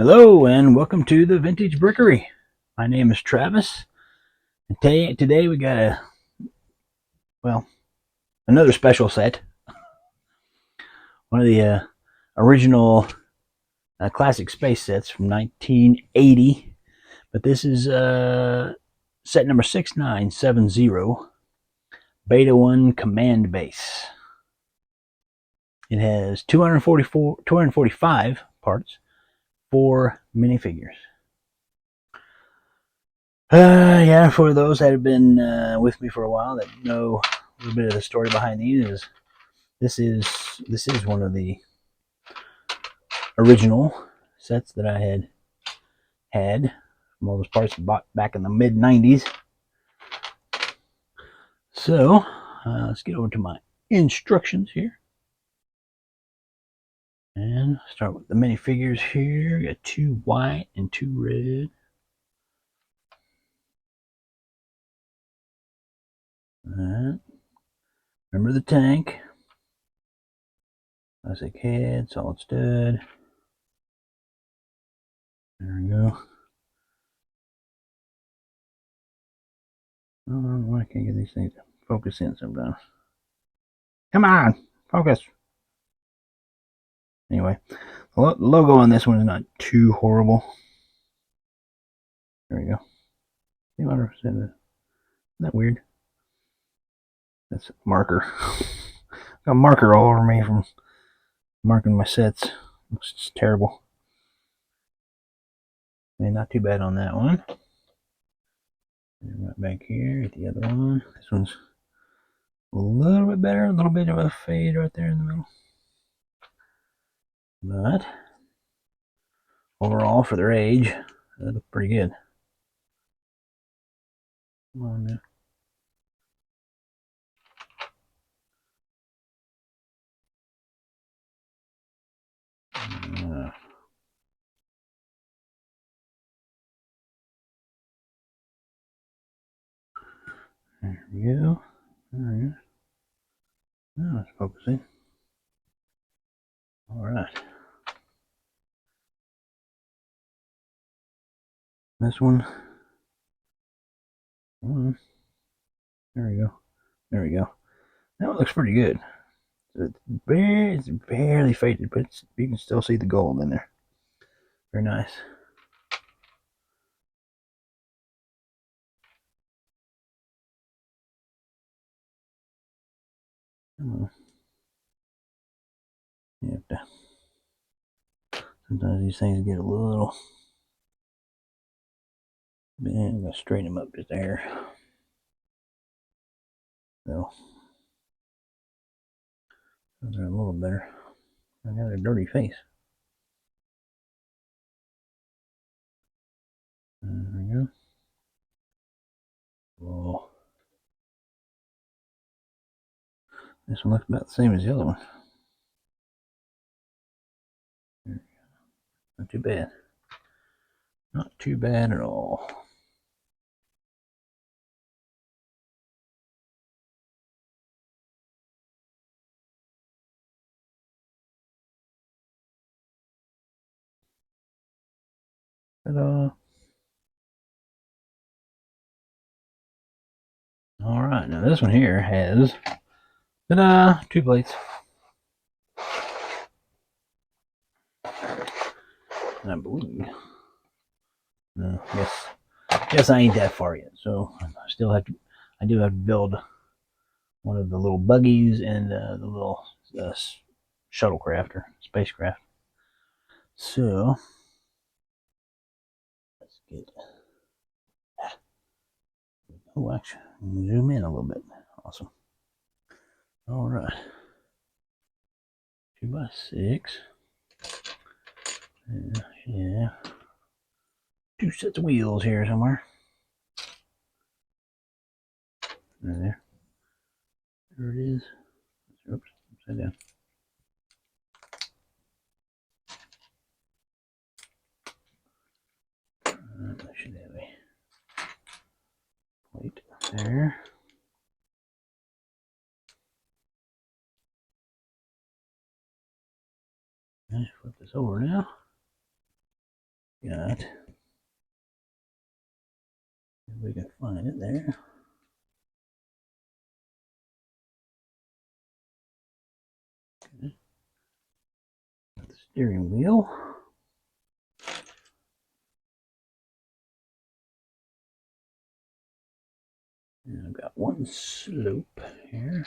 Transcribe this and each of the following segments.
Hello and welcome to the Vintage Brickery. My name is Travis, and today we got well another special set. One of the original classic space sets from 1980, but this is set number 6970, Beta-1 Command Base. It has 245 parts, 4 minifigures. Yeah, for those that have been with me for a while that know a little bit of the story behind these, this is one of the original sets that I had from all those parts bought back in the mid '90s. So let's get over to my instructions here and start with the minifigures here. We got 2 white and 2 red. Alright. Remember the tank. Classic head, solid stud. There we go. Oh, why can't I get these things to focus in sometimes? Come on, focus. Anyway, the logo on this one is not too horrible. There we go. Isn't that weird? That's a marker. Got a marker all over me from marking my sets. It's just terrible. And not too bad on that one. And right back here at the other one. This one's a little bit better. A little bit of a fade right there in the middle. But overall, for their age, they look pretty good. Come on now. There we go. Alright. Now it's focusing. Alright. This one. There we go. There we go. That one looks pretty good. It's barely faded, but you can still see the gold in there. Very nice. You have to, sometimes these things get a little. Man, I'm gonna straighten them up just there. So they're a little better. I got a dirty face. There we go. Whoa. This one looks about the same as the other one. Not too bad. Not too bad at all. Ta-da. Alright, now this one here has, ta-da, 2 plates. And I believe, no, yes, I ain't that far yet, so I do have to build one of the little buggies and the little shuttlecraft or spacecraft. So let's get. Oh, actually, zoom in a little bit. Awesome. All right. 2x6. Yeah. 2 sets of wheels here somewhere. There. There it is. Oops, upside down. I should have a plate there. Let's flip this over now. got, if we can find it there. Okay. Got the steering wheel. And I've got one slope here.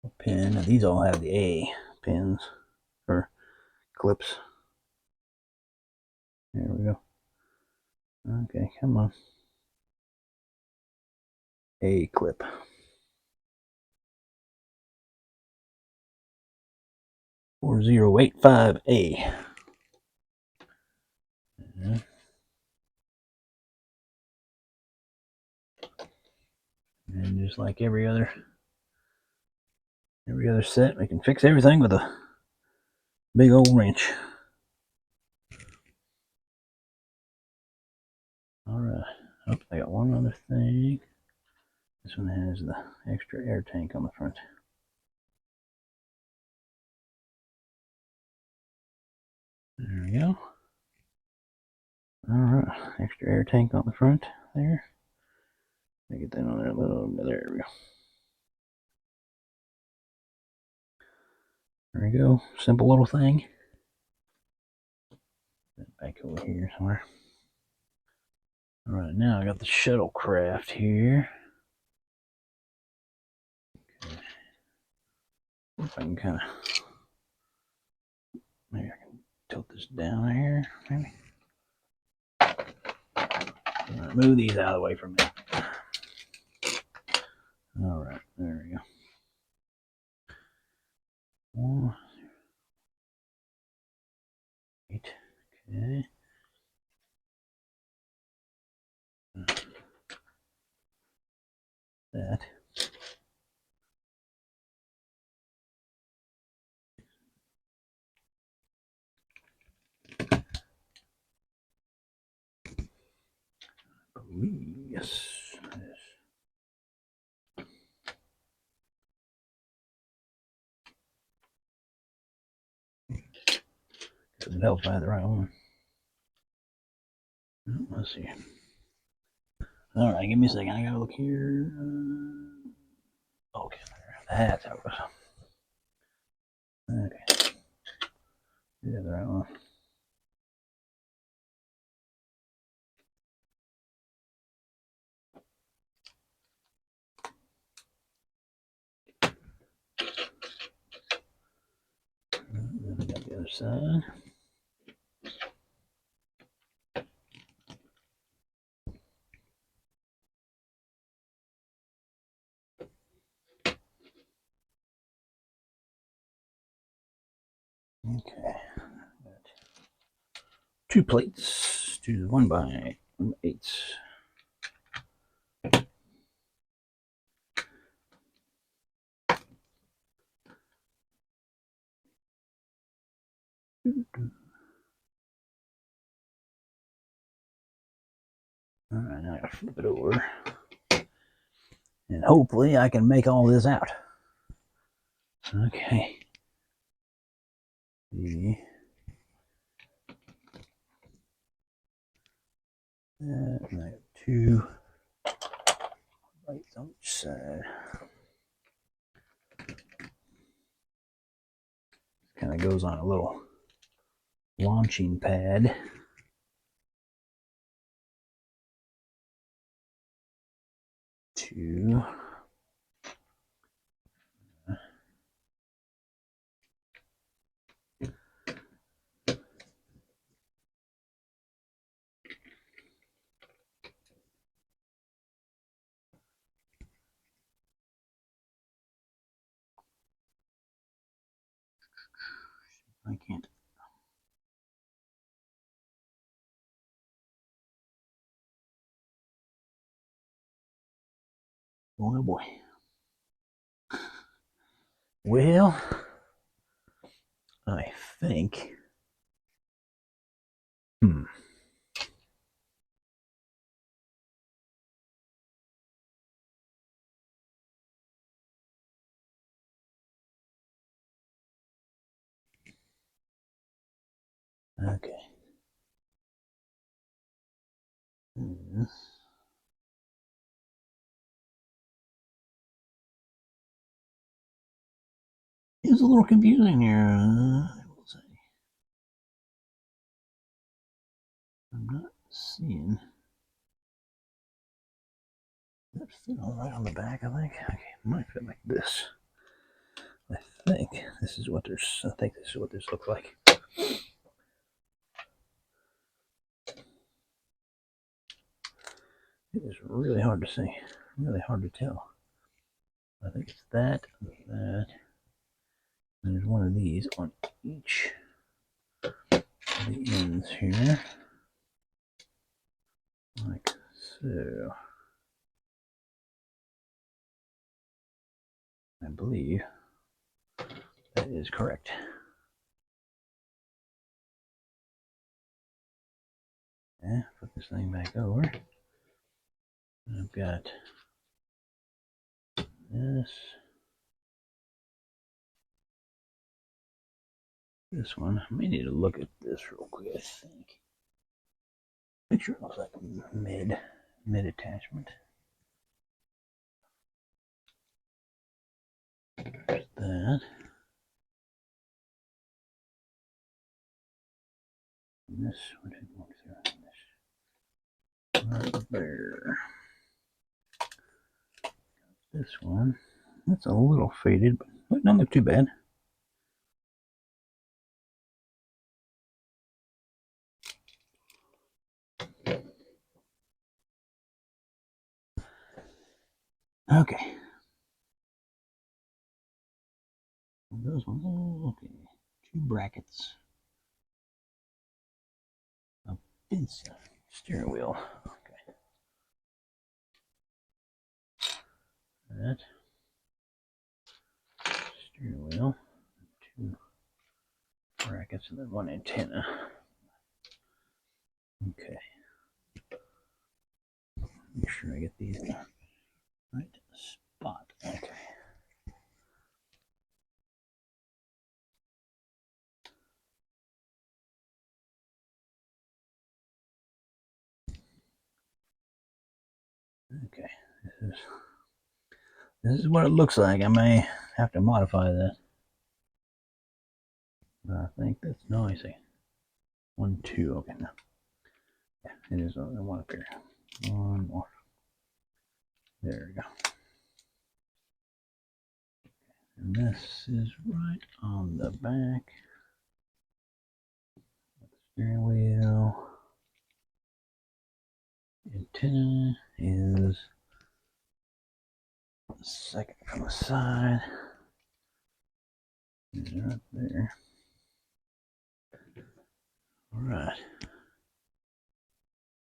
A pin. Now these all have the A pins or clips. There we go. Okay, come on. A clip. 4085A. And just like every other set, we can fix everything with a big old wrench. Alright. Oh, I got one other thing. This one has the extra air tank on the front. There we go. Alright, extra air tank on the front there. Let me get that on there a little bit. There we go. There we go. Simple little thing. Back over here somewhere. Alright, now I got the shuttlecraft here. Okay. If I can kind of, maybe I can tilt this down here, maybe. Right, move these out of the way from me. Alright, there we go. One, eight, okay. That. Yes. Couldn't help if I had the right one. Let's see. Alright, give me a second. I gotta look here. Okay, that's how it goes. Okay. Yeah, the right one. Then I got the other side. Okay. Got two plates. Two 1x8s. Alright, now I gotta flip it over. And hopefully I can make all this out. Okay. And I got two lights on each side. Kind of goes on a little launching pad. Two. I can't. Oh boy. Well, I think. Okay. It's a little confusing here. I will say. I'm not seeing that fit all right on the back. I think. Okay, it might fit like this. I think this is what there's. I think this is what this looks like. It is really hard to see. Really hard to tell. I think it's that. That. And there's one of these on each of the ends here, like so. I believe that is correct. Yeah, put this thing back over. I've got this one. I may need to look at this real quick. I think. Picture looks like mid attachment. There's that. And this one didn't work through. Right there. This one. That's a little faded, but it doesn't look too bad. Okay. Those ones, okay. 2 brackets. A fence steering wheel. Okay. That steering wheel. 2 brackets and then 1 antenna. Okay. Make sure I get these in the right spot. Okay. Okay. This is what it looks like. I may have to modify that. But I think that's noisy. 1, 2. Okay, no. Yeah, it is only one up here. One more. There we go. And this is right on the back. Steering wheel. Antenna is second from the side. It's right there. All right.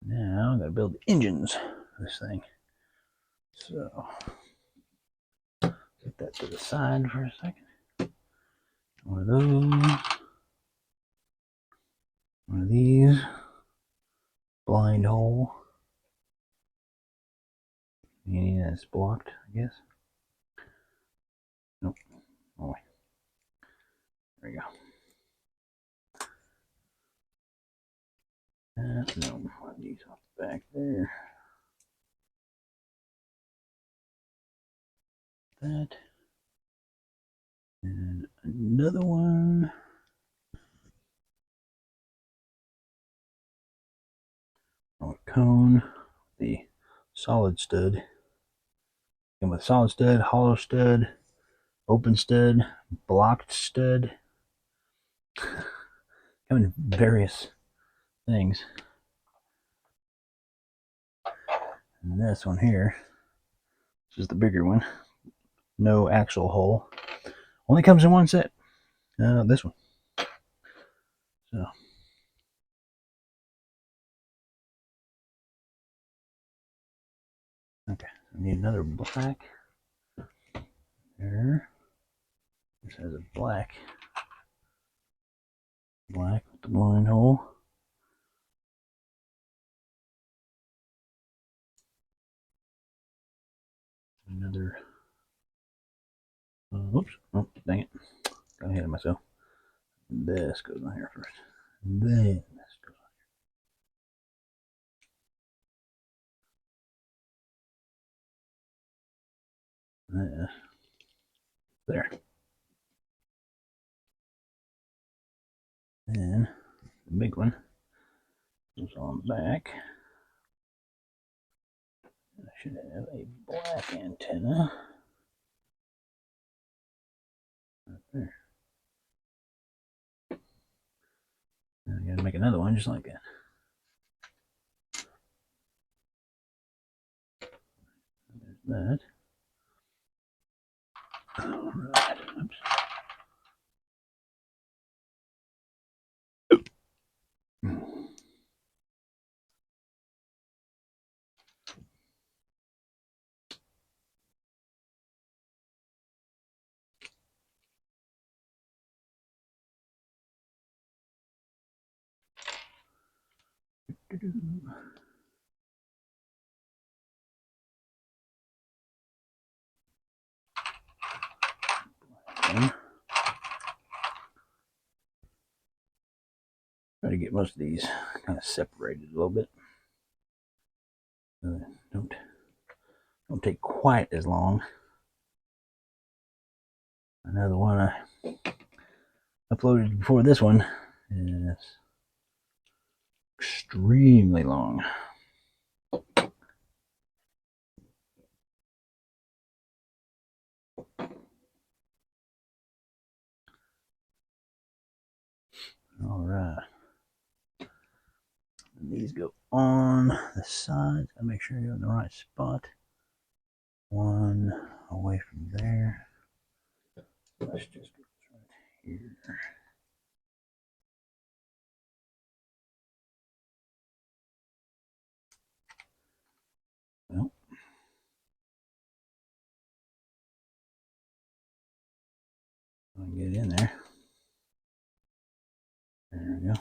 Now I'm gonna build the engines for this thing. So put that to the side for a second. One of those. One of these. Blind hole. Meaning that's blocked, I guess. Nope. Oh wait. There we go. No, one of these off the back there. That. And another one. Oh, a cone. The solid stud. And with solid stud, hollow stud, open stud, blocked stud. Come in various things. And this one here, this is the bigger one. No actual hole. Only comes in one set. This one. So. Okay, I need another black. There. This has a black with the blind hole. Another. Oops. Oh, dang it. Got ahead of myself. This goes on here first. And then let's go there. Then the big one is on the back. I should have a black antenna right there. And I gotta make another one just like that. There's that. All right. Oops. Try to get most of these kind of separated a little bit. Don't take quite as long. Another one I uploaded before this one is extremely long. All right. These go on the sides. I make sure you're in the right spot. One away from there. Let's just get this right here. Well, I'll get in there. There we go.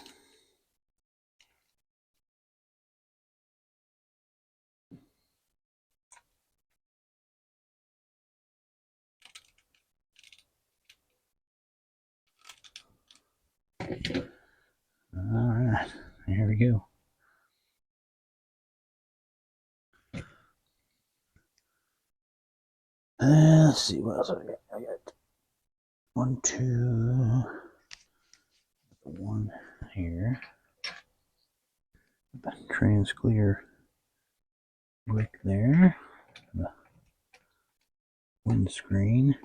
All right, here we go. Let's see what else I got. I got 1, 2, 1 here. The trans clear brick there. The windscreen.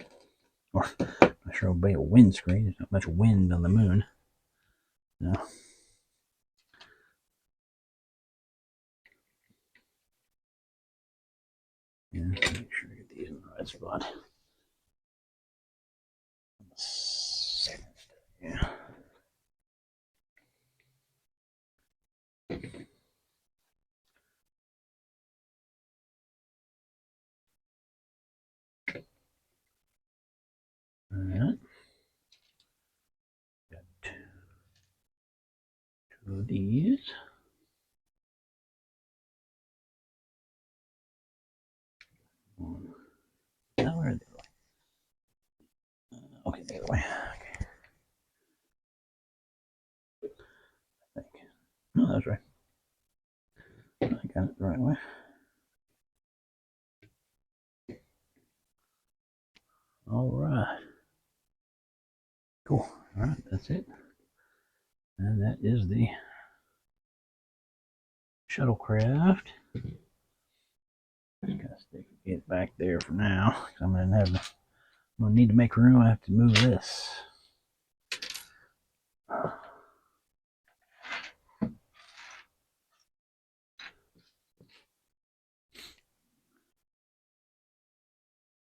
Or I'm not sure it'll be a windscreen. There's not much wind on the moon. No. Yeah, make sure I get these in the right spot. Yeah. All right. Got two of these. Now where are they going? Okay, the other way. Okay. I think. No, that's right. I got it the right way. All right. Cool. All right, that's it. And that is the shuttlecraft. Just gotta stick it back there for now. I'm gonna need to make room. I have to move this. All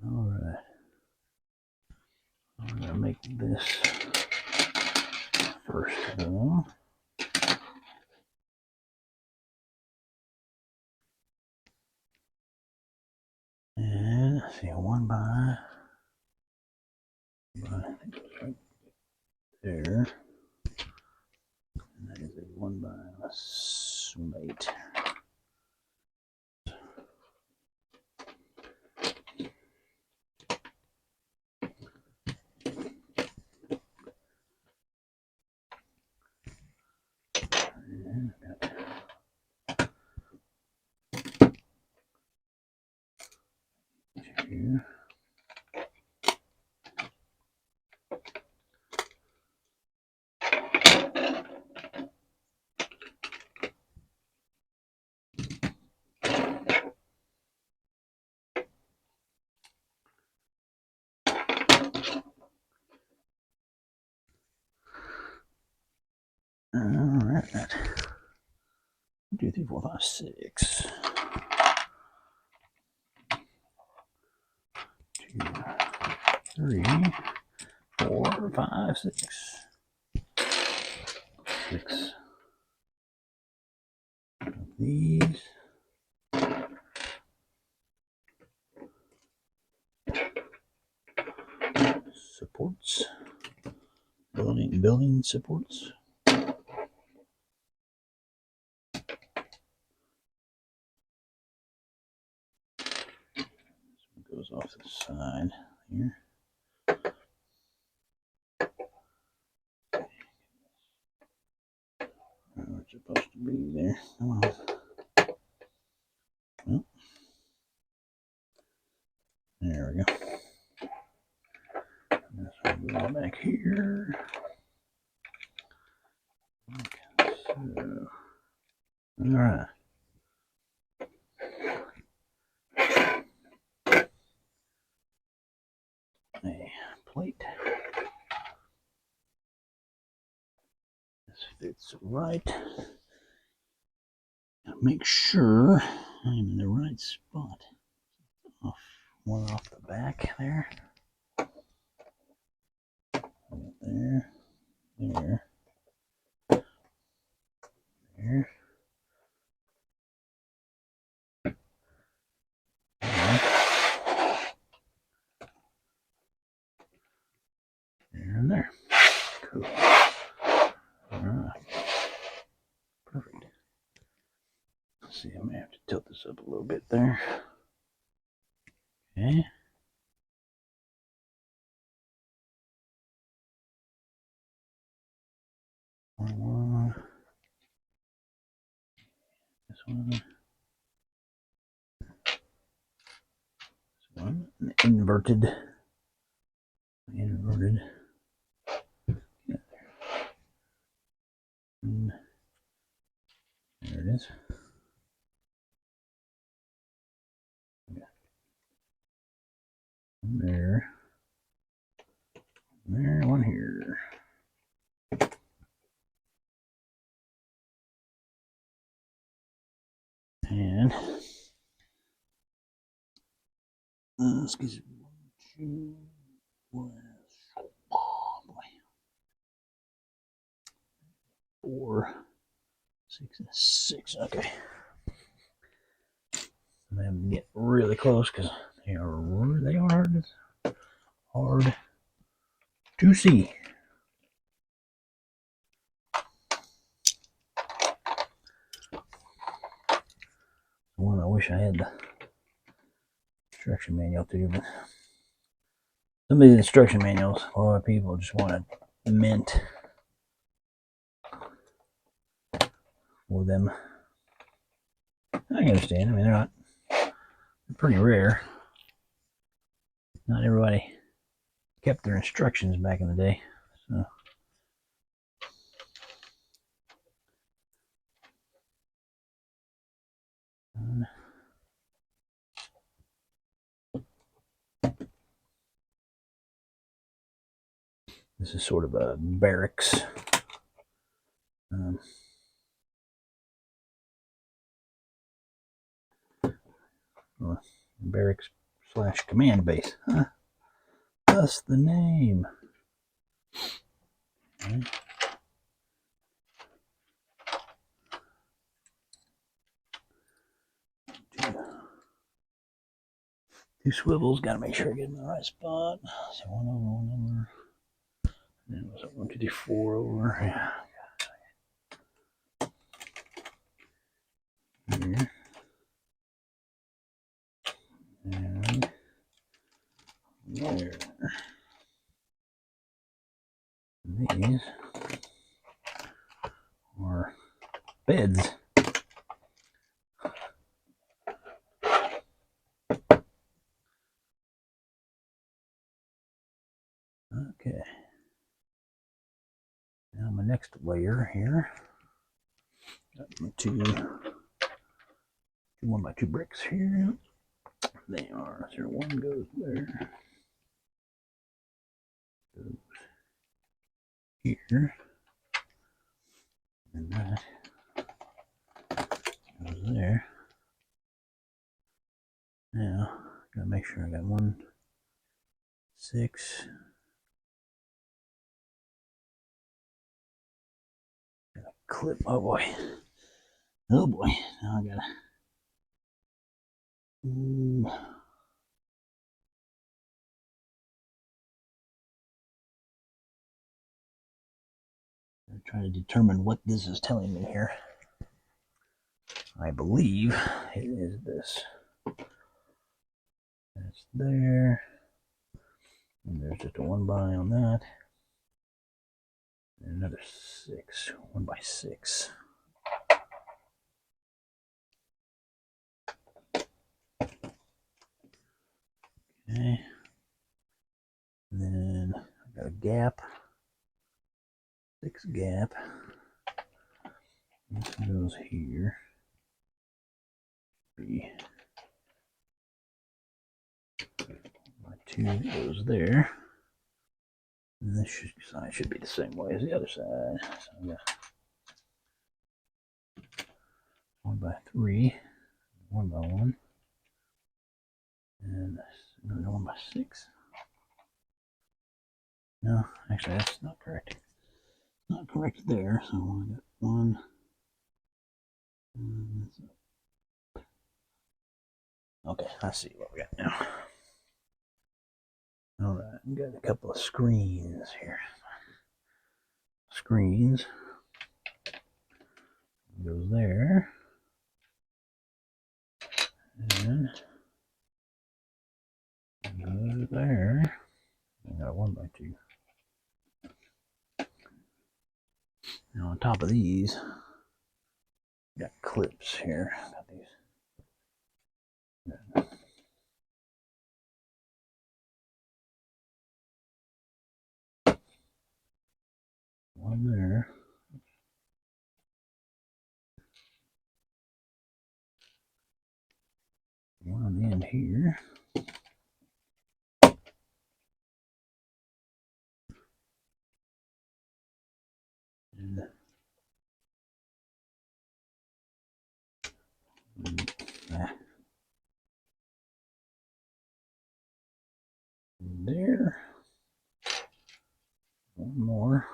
right. I'm gonna make this first one. And let's see, one by I think it's right there. And that is a 1 by 8. Alright. 1, 2, 3, 4, 5, 6. 2, 3, 4, 5, 6. 6 of these. Supports. Building supports. Goes off the side here. Oh, it's supposed to be there. Come on. Well, there we go. This one goes back here. Okay, so, all right. A plate. This fits right. Make sure I'm in the right spot. One off the back there. There. There. There. There and there. Cool. Alright. Perfect. Let's see, I may have to tilt this up a little bit there. Okay. One. This one. This one. Inverted. Inverted. Yeah. And there it is. Yeah. There. There, one here. And excuse me. 1, 2, oh boy. 4, 6, 6. Okay. I'm gonna get really close because they are hard to see. One I wish I had the instruction manual too, but some of these instruction manuals, a lot of people just want to mint for them. I understand. I mean, they're pretty rare. Not everybody kept their instructions back in the day, so. This is sort of a barracks. Barracks / command base. Huh? Thus the name. Okay. Two swivels. Got to make sure I get them in the right spot. So one over, one over. And then was it 1, 2, 3, 4 over? Yeah. Here. And there. These are beds. Okay. Now my next layer here. Got my two 1x2 bricks here. They are. So one goes there. Goes here. And that goes there. Now, gotta make sure I got 1, 6. Gotta clip. Oh boy. Oh boy. Now I gotta. I'm trying to determine what this is telling me here. I believe it is this. That's there. And there's just a 1 by on that. And another 6. 1 by 6. Okay. And then I got a gap. 6 gap. This goes here. Be my 2 goes there. And this side should be the same way as the other side. So I got 1 by 3, 1 by 1, and another 1 by 6. No, actually that's not correct. Not correct there. So I got 1. Okay, I see what we got now. All right, we got a couple of screens here. Screens goes there, and goes there. I got a 1 by 2. Now on top of these, got clips here. Got these. One there. One on the end here. And there. One more.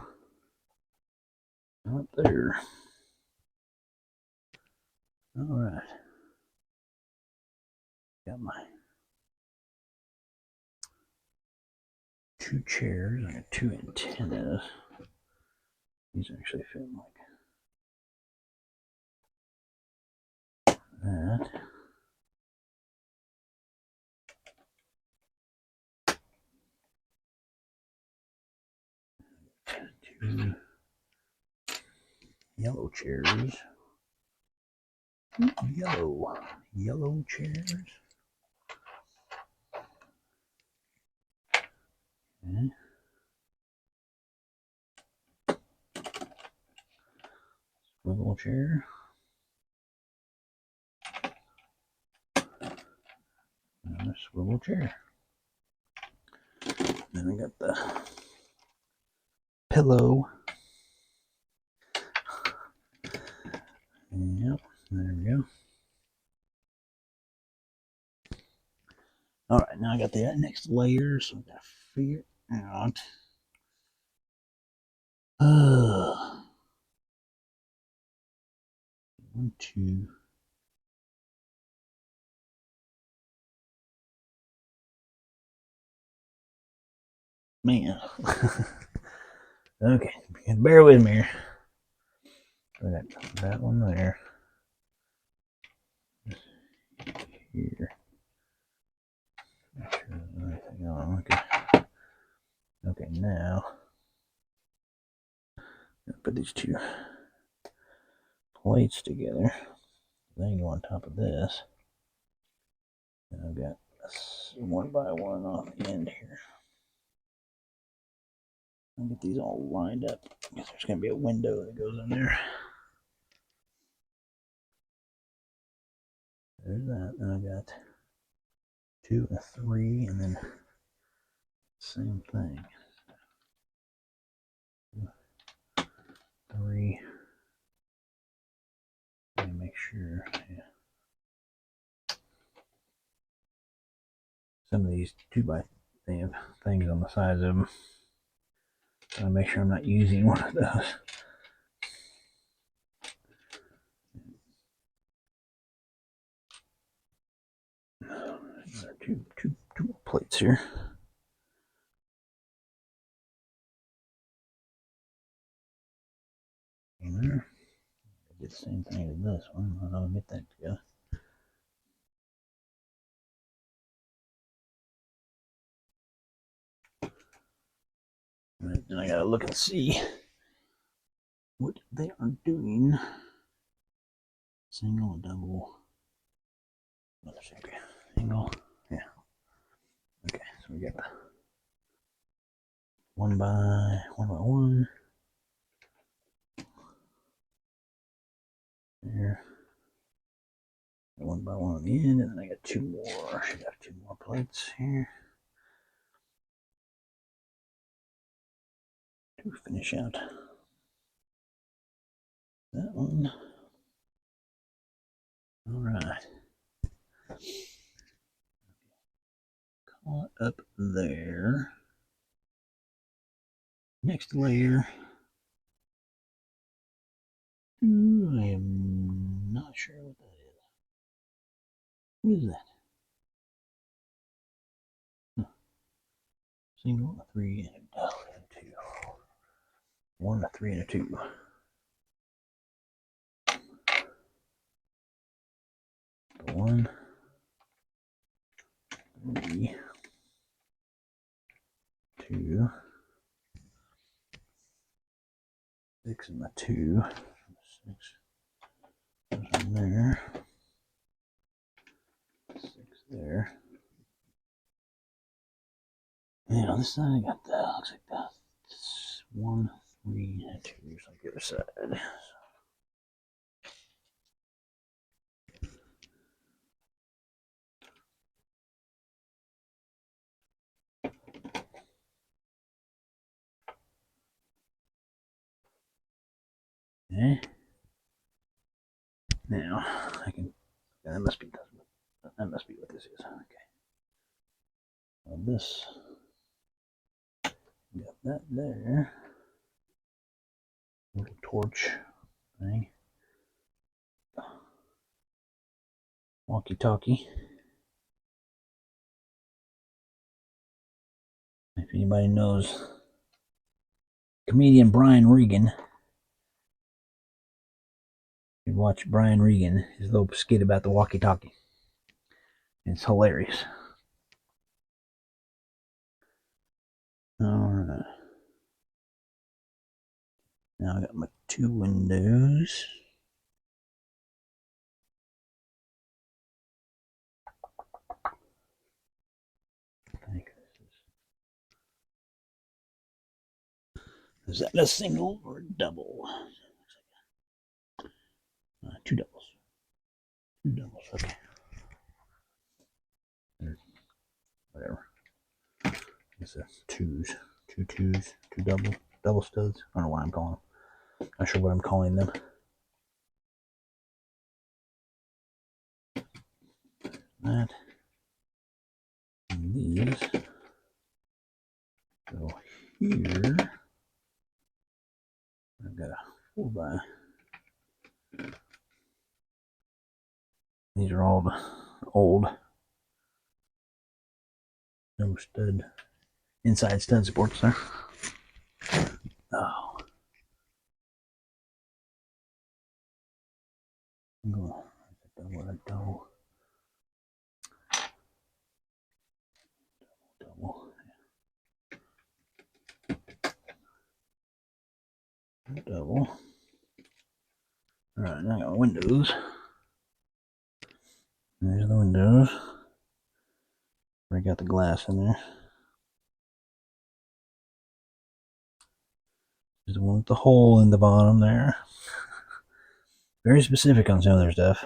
Not there. All right. Got my 2 chairs. I got 2 antennas. These actually fit like that. Two yellow chairs. Yellow chairs. Okay. Swivel chair. Another swivel chair. Then I got the pillow. Yep, there we go. All right, now I got the next layer, so I gotta figure out. 1, 2. Man. Okay, bear with me here. I got that one there. Here. Make sure there's anything on. Okay. Okay, now I'm gonna put these 2 plates together. Then go on top of this. And I've got 1 by 1 off the end here. I'll get these all lined up because there's going to be a window that goes in there. There's that. And I got 2 and 3, and then same thing. 3. sure. Yeah. Some of these 2x they have things on the sides of them. Gotta make sure I'm not using one of those. Two more plates here. There. Get the same thing as this one. I'll get that together. Right, then I gotta look and see what they are doing. Single, double. Okay, single. Yeah. Okay, so we got the one by one. There. One by one on the end, and then I got two more. I should have two more plates here to finish out that one. All right. Caught up there. Next layer. I am not sure what that is. What is that? Huh. Single, a 3, and a 2. 1, a 3, and a 2. The 1, 3, 2, 6, and the 2. 6 goes in there. 6 there. And on this side, I got that. Looks like that. 1, 3, and 2. Just like the other side. Okay. Now I can. That must be what this is. Okay. Well, this got that there. Little torch thing. Walkie-talkie. If anybody knows comedian Brian Regan, you watch Brian Regan, his little skit about the walkie-talkie. It's hilarious. Alright. Now I got my two windows. I think is that a single or a double? Two doubles. Two doubles, okay. Whatever. It's a twos. Two twos. Two double studs. I don't know what I'm calling them. Not sure what I'm calling them. That. And these go here. I've got a 4x. These are all the old no stud inside stud supports there. Oh. I'm going to double. Double. Alright, now I got windows. There's the windows. I got the glass in there. There's the one with the hole in the bottom there. Very specific on some of their stuff.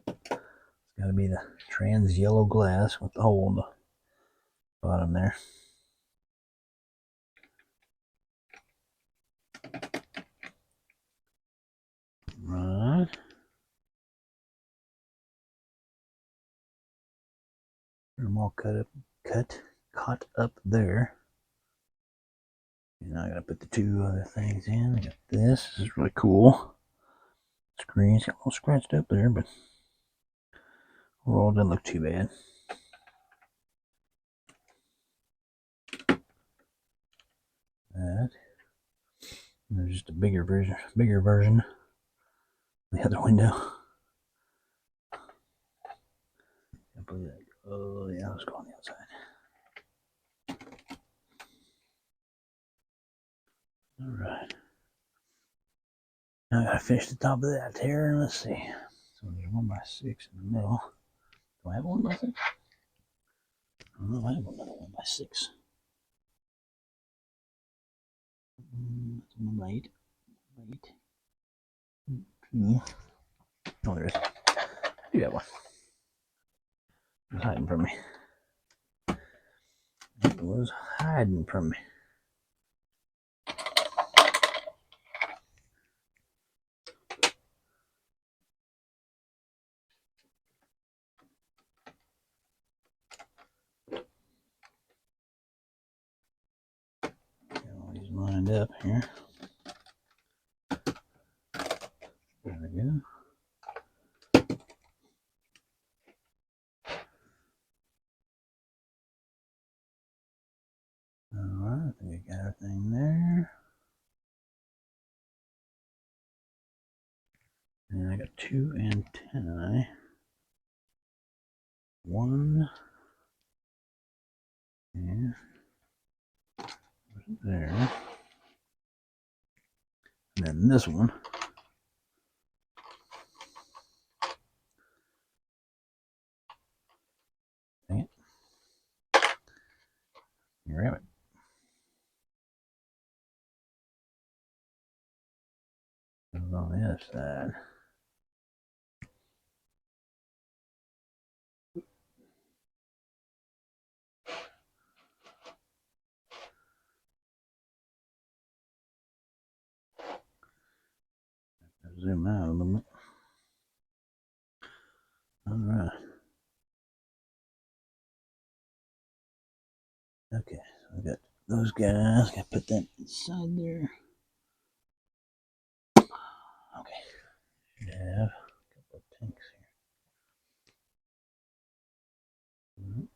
It's got to be the trans yellow glass with the hole in the bottom there. them all caught up there. And now I gotta put the two other things in. I got this. This is really cool. Screen's got a little scratched up there, but overall doesn't look too bad. That. And there's just a bigger version. The other window. I believe that. Oh yeah, let's go on the outside. All right. Now I gotta finish the top of that here, and let's see. So there's 1x6 in the middle. Do I have a 1x6? I don't know. I have another 1x6. That's 1x8. 1x8. Oh, there is. I do have one. It was hiding from me. It was hiding from me. Got all these lined up here. There we go. Alright, I think I got everything there. And I got two antennae. One. Yeah. There. And then this one. Dang it. Grab it. Goes on the other side. Zoom out a little bit. Alright. Okay, so I got those guys. Gotta put that inside there. Okay. Should have a couple of tanks here.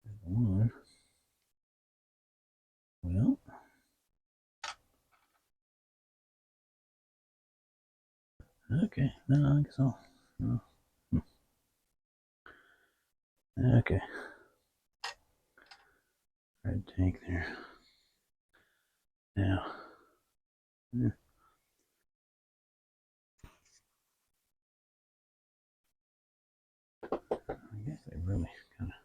There's one. Well. Okay, no, I guess so. No. Okay. Red tank there. Now. Yeah. I guess they really kind of.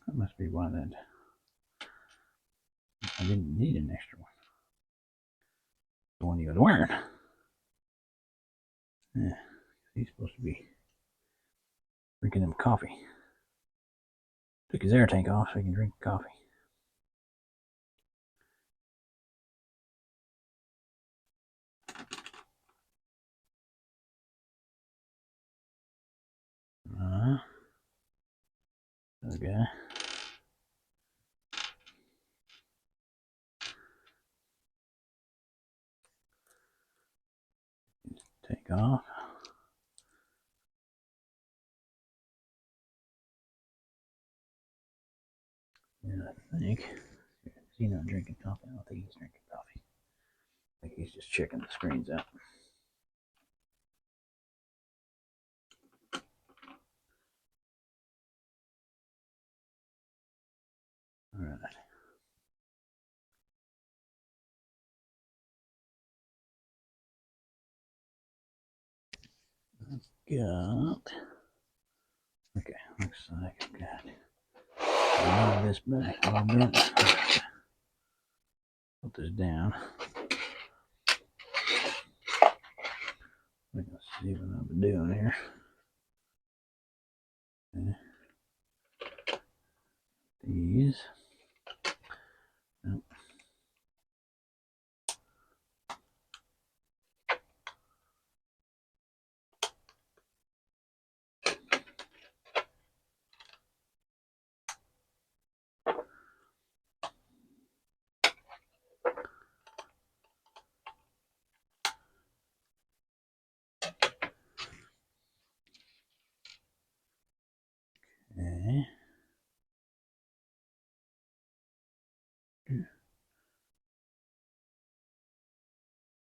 That must be why that. I didn't need an extra one. The one he was wearing. Yeah, he's supposed to be drinking him coffee. Took his air tank off so he can drink coffee. Okay. Take off. Yeah, I think. Is he not drinking coffee? I don't think he's drinking coffee. I think he's just checking the screens out. All right. Got. Okay, looks like I've got move this back a little bit. Put this down. Let's see what I'm doing here. Okay. These.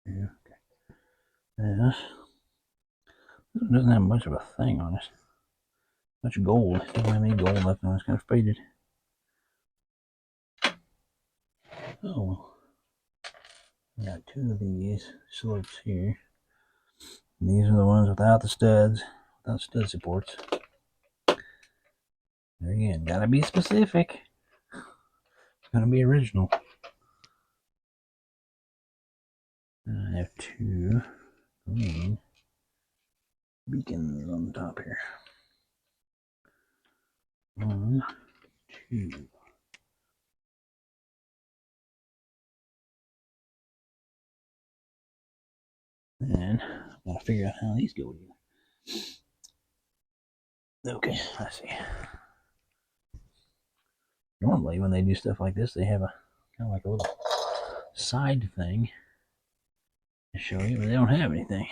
Yeah, okay. This doesn't have much of a thing on it. Much gold. It doesn't have any gold left on it. It's kind of faded. Oh well. We got two of these slopes here. And these are the ones without the studs, without stud supports. There again, gotta be specific. It's gonna be original. I have two green beacons on the top here. 1, 2. And I've got to figure out how these go together. Okay, I see. Normally, when they do stuff like this, they have a kind of like a little side thing to show you, but they don't have anything.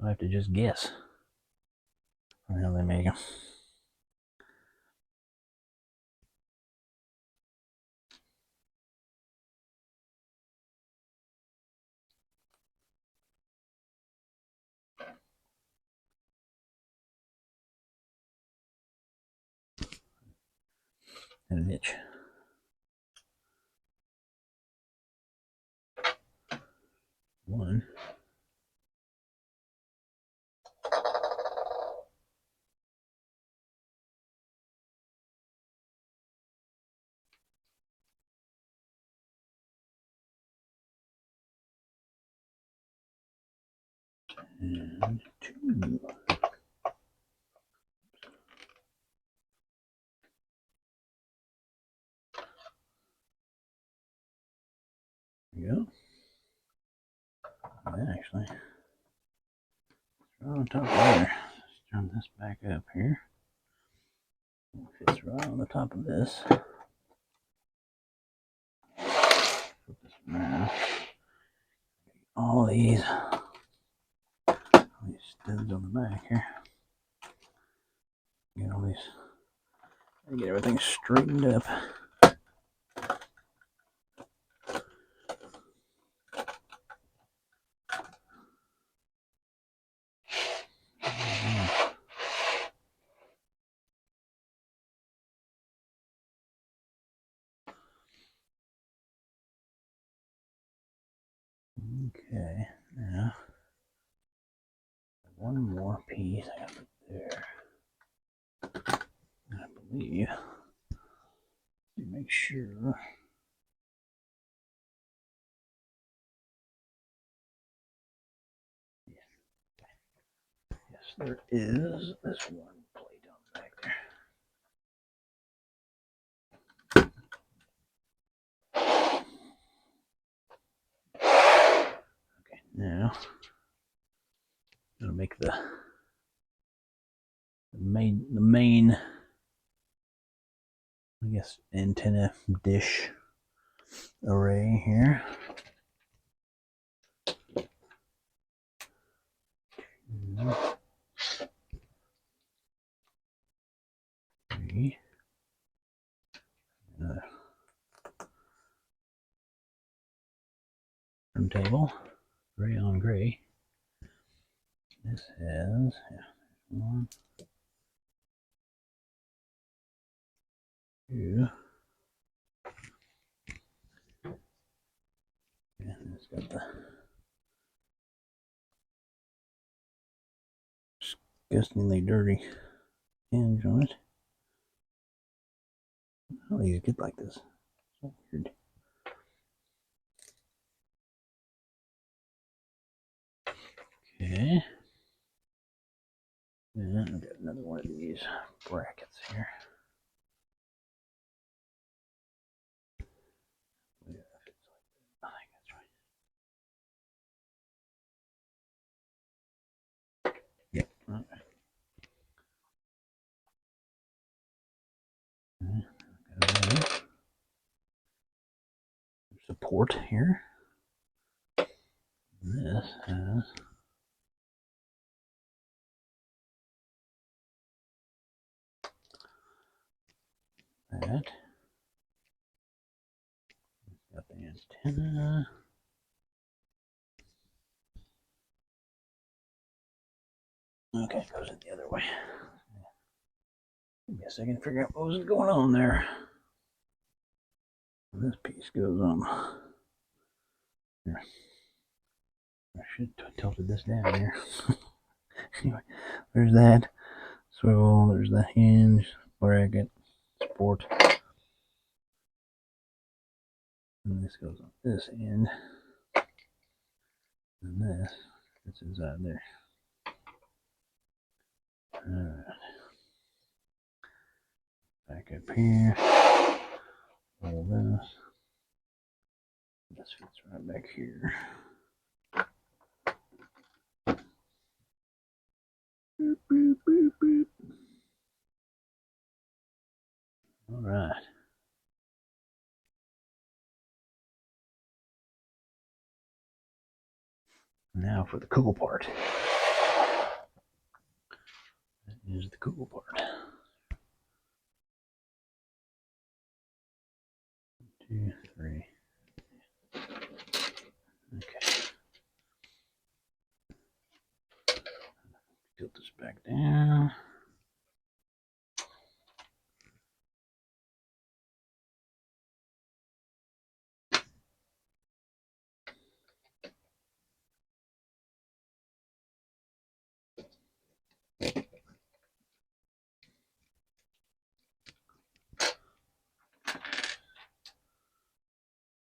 I have to just guess on how they make them. And an itch. One. And 2. There we go. And actually, right on top of there. Let's turn this back up here. It fits right on the top of this. Put this around. All these studs on the back here. Get all these. Get everything straightened up. Okay, now one more piece I got there. I believe to make sure. Yes, there is this one plate on the back there. Okay, now I'm gonna make the main I guess antenna dish array here. Three. Another turntable, gray on gray. This has one, two, and it's got the disgustingly dirty hinge on it. How do you get like this? So weird. Okay. And I've got another one of these brackets here. Yeah, I think that's right. Yep. Okay. Support here. This has that. Got the antenna. Okay, it goes in the other way. Give me a second to figure out what was going on there. This piece goes on. Here. I should have tilted this down here. Anyway, there's that swivel, there's the hinge, bracket, support. And this goes on this end. And this inside there. Alright. Back up here. All this. This fits right back here. Boop, boop, boop, boop. Alright. Now for the cool part. That is the cool part. 2, 3. Okay. Tilt this back down.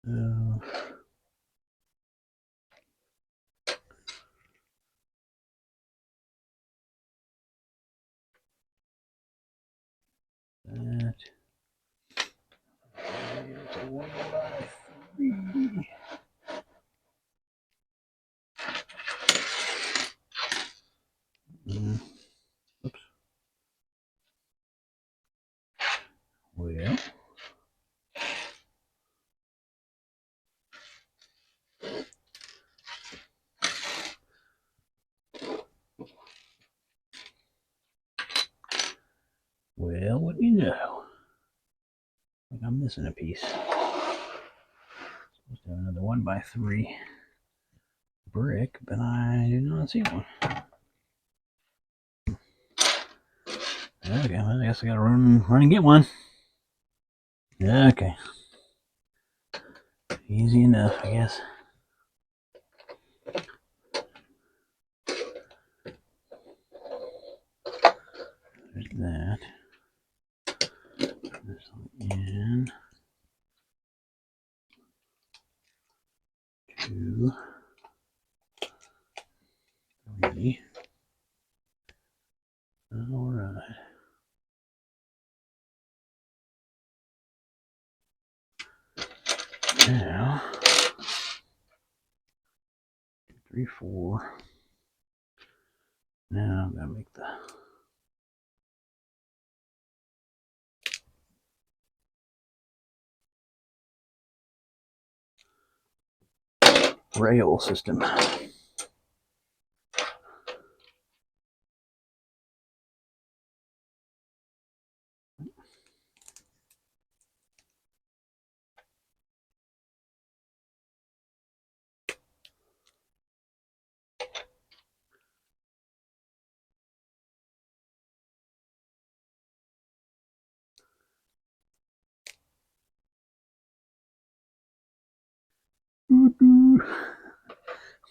So, that. It's a 1x3. Oops. Well, what do you know? I think I'm missing a piece. Supposed to have another 1x3 brick, but I do not see one. Okay, well, I guess I gotta run and get one. Okay. Easy enough, I guess. There's that. This one in. 2, 3. Alright. Now, 3, 4. Now I'm gonna make the rail system.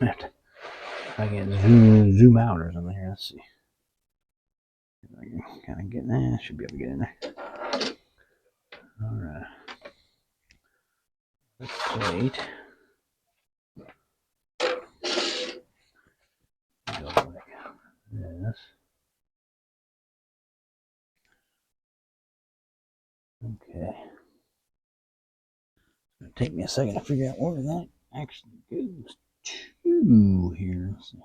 I have to, I can zoom out or something here. Let's see. If I can kind of get in. Should be able to get in there. All right. Let's wait. Go like this. Okay. It's gonna take me a second to figure out where that actually goes to here. Let's see.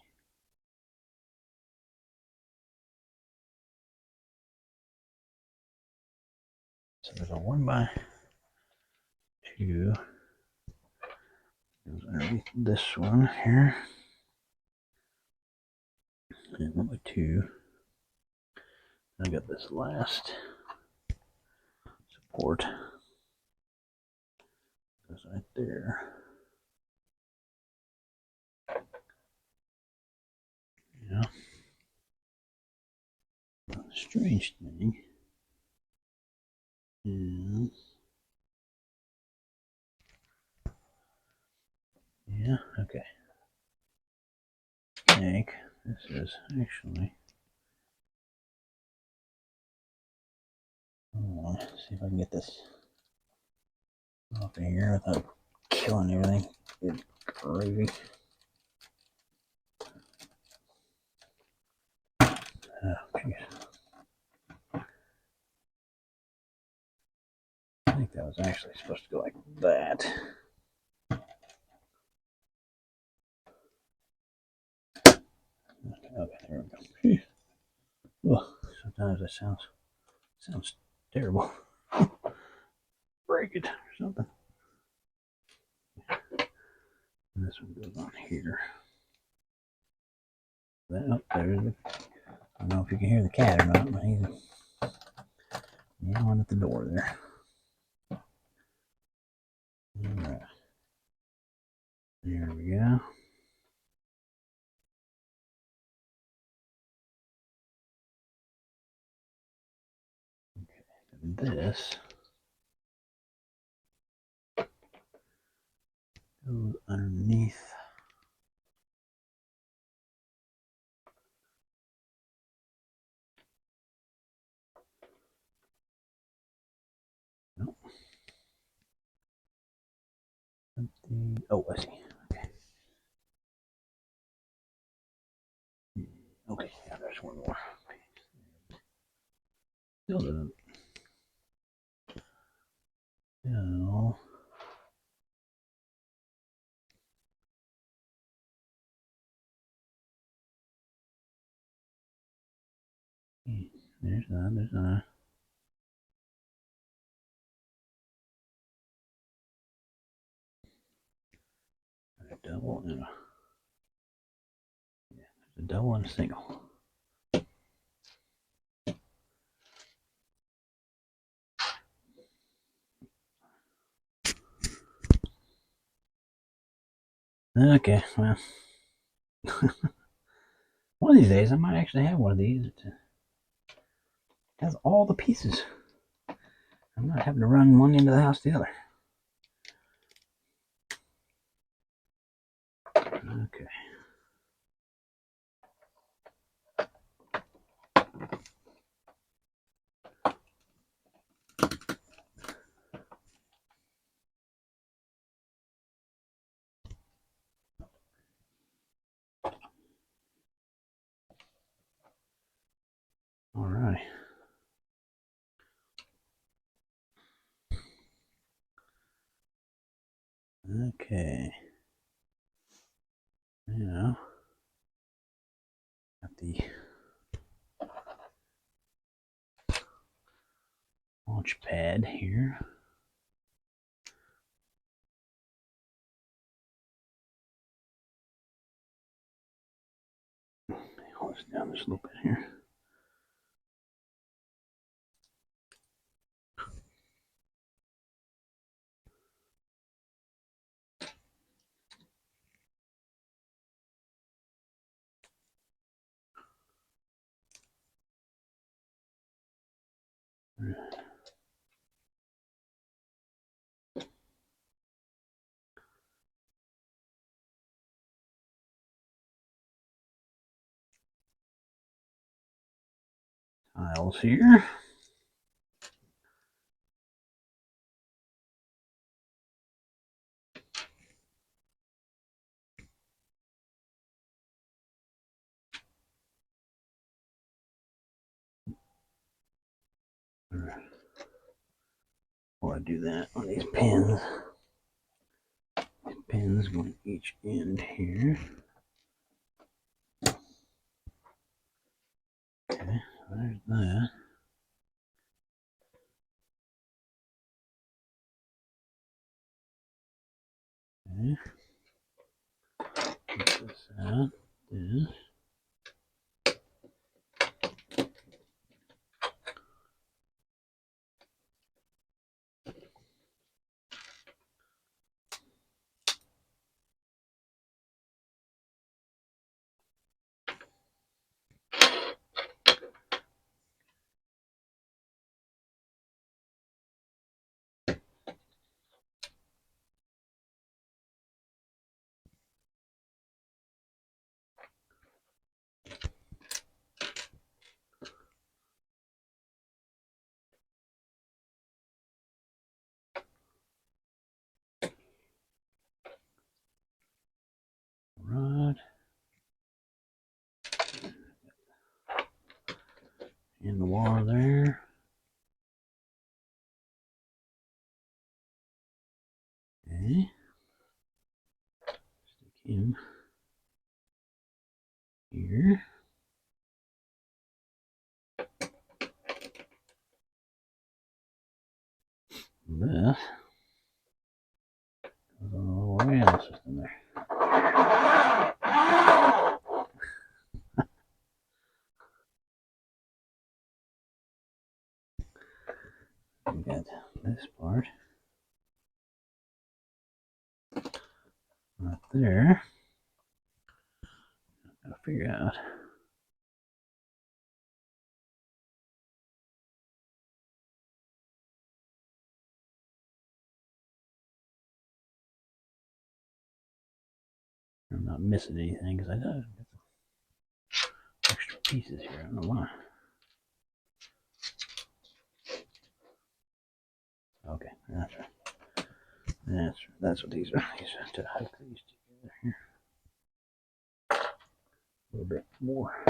So there's a 1x2 goes underneath this one here, and 1x2. I got this last support goes right there. Yeah. strange thing is, yeah, okay. I think this is actually, let's see if I can get this off of here without killing everything. Good gravy. Oh, jeez. I think that was actually supposed to go like that. Okay, there we go. Oh, sometimes that sounds terrible. Break it or something. And this one goes on here. Oh, there's the, I don't know if you can hear the cat or not, but he's yelling at the door there. Alright. There we go. Okay. And this goes underneath. Nope. Oh, I see. Okay. Okay, yeah, there's one more. Still doesn't. No. There's that. There's that. A double and a, yeah, there's a double and a single. Okay, well, one of these days I might actually have one of these that has all the pieces. I'm not having to run one into the house the other. Okay. All right. Okay. Now, got the launch pad here. Hold this down just a little bit here. Tiles here. Before I do that, on these pins going each end here. Okay, so there's that. Okay. Get this out. This. in the water there. Okay. Stick him here. This goes all the way in the system there. We got this part right there. Gotta figure out. I'm not missing anything because I know I've got some extra pieces here. I don't know why. Okay, that's right. That's what these are. These are to hook these together here. A little bit more.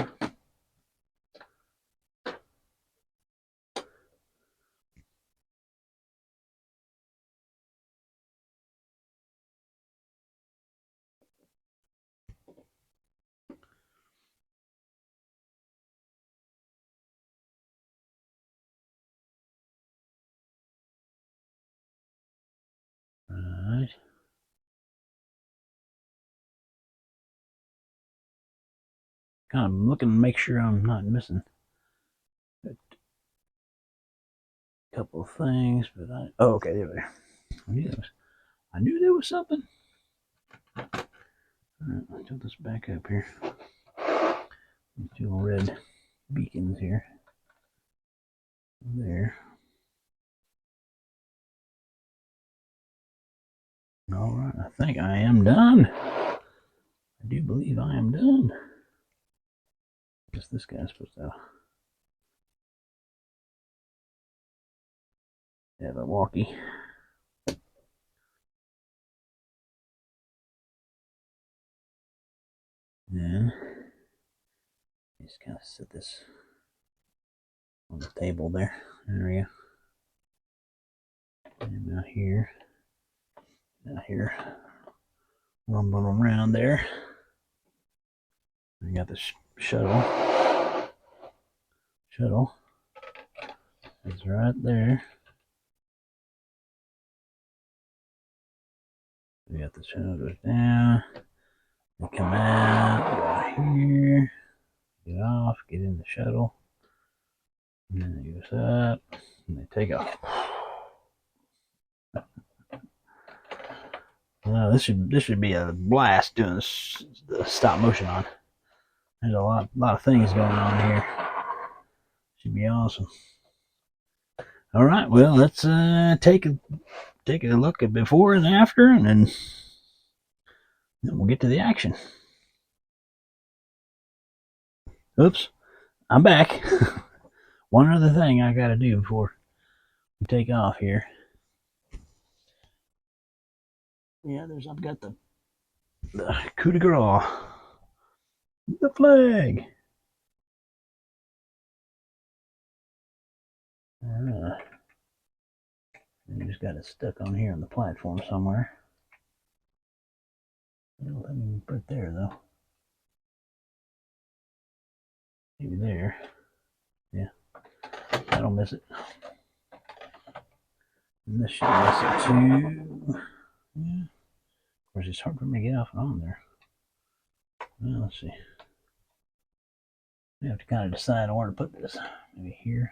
Right. Kind of looking to make sure I'm not missing a couple of things, but oh, okay, there we are. I knew there was something. All right, I'll tilt this back up here. These two red beacons here. There. All right, I think I am done. I do believe I am done. Guess this guy's supposed to have a walkie. Then just kind of set this on the table there. There we go. And now here, rumbling around there. I got this shuttle. It's right there. We got the shuttle goes down. They come out, go here, get off, get in the shuttle, and then it goes up, and they take off. This should be a blast doing this, the stop motion on. There's a lot of things going on here. Should be awesome. All right, well, let's take a look at before and after, and then we'll get to the action. Oops, I'm back. One other thing I got to do before we take off here. Yeah, I've got the coup de grace, the flag. You just got it stuck on here on the platform somewhere. Let me put it there though. Maybe there. Yeah, I don't miss it. And this should miss it too. Yeah. Of course, it's hard for me to get off and on there. Well, let's see. I have to kind of decide on where to put this. Maybe here.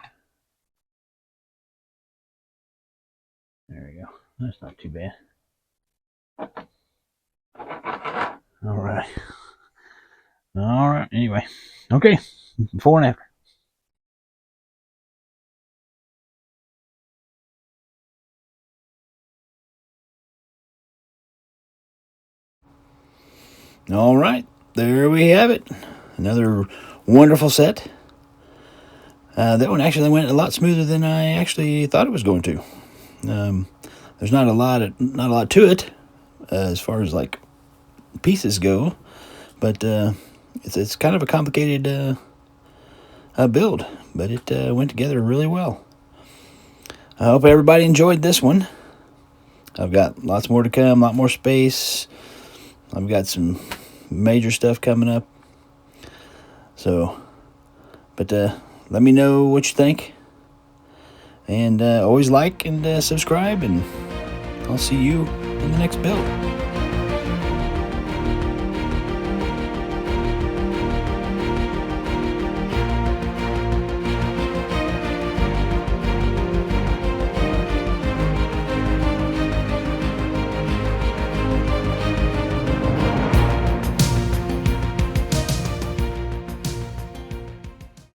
There we go. That's not too bad. All right. All right. Anyway. Okay. Before and after. All right. There we have it. Another wonderful set. That one actually went a lot smoother than I actually thought it was going to. There's not a lot to it as far as like pieces go, but it's kind of a complicated build, but it went together really well. I hope everybody enjoyed this one. I've got lots more to come, a lot more space. I've got some major stuff coming up. So, but let me know what you think. And always like and subscribe, and I'll see you in the next build.